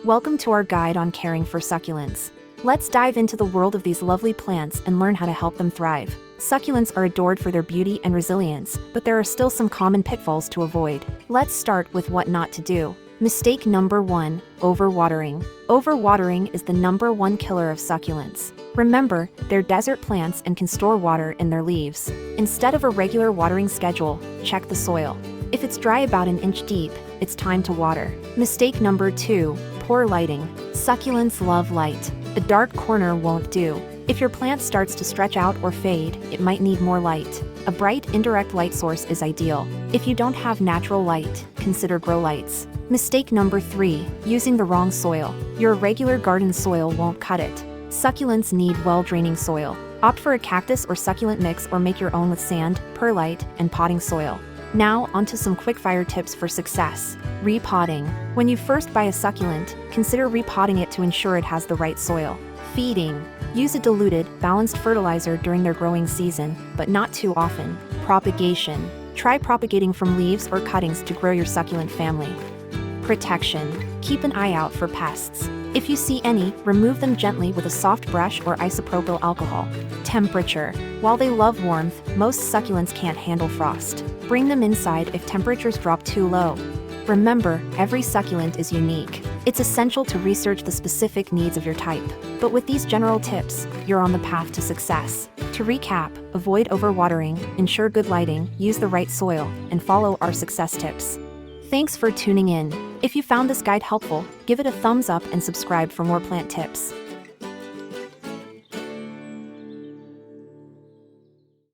Welcome to our guide on caring for succulents. Let's dive into the world of these lovely plants and learn how to help them thrive. Succulents are adored for their beauty and resilience, but there are still some common pitfalls to avoid. Let's start with what not to do. Mistake number 1, overwatering. Overwatering is the #1 killer of succulents. Remember, they're desert plants and can store water in their leaves. Instead of a regular watering schedule, check the soil. If it's dry about an inch deep, it's time to water. Mistake number 2, poor lighting. Succulents love light. A dark corner won't do. If your plant starts to stretch out or fade, it might need more light. A bright, indirect light source is ideal. If you don't have natural light, consider grow lights. Mistake number 3, using the wrong soil. Your regular garden soil won't cut it. Succulents need well-draining soil. Opt for a cactus or succulent mix or make your own with sand, perlite, and potting soil. Now, onto some quick-fire tips for success. Repotting. When you first buy a succulent, consider repotting it to ensure it has the right soil. Feeding. Use a diluted, balanced fertilizer during their growing season, but not too often. Propagation. Try propagating from leaves or cuttings to grow your succulent family. Protection. Keep an eye out for pests. If you see any, remove them gently with a soft brush or isopropyl alcohol. Temperature. While they love warmth, most succulents can't handle frost. Bring them inside if temperatures drop too low. Remember, every succulent is unique. It's essential to research the specific needs of your type. But with these general tips, you're on the path to success. To recap, avoid overwatering, ensure good lighting, use the right soil, and follow our success tips. Thanks for tuning in. If you found this guide helpful, give it a thumbs up and subscribe for more plant tips.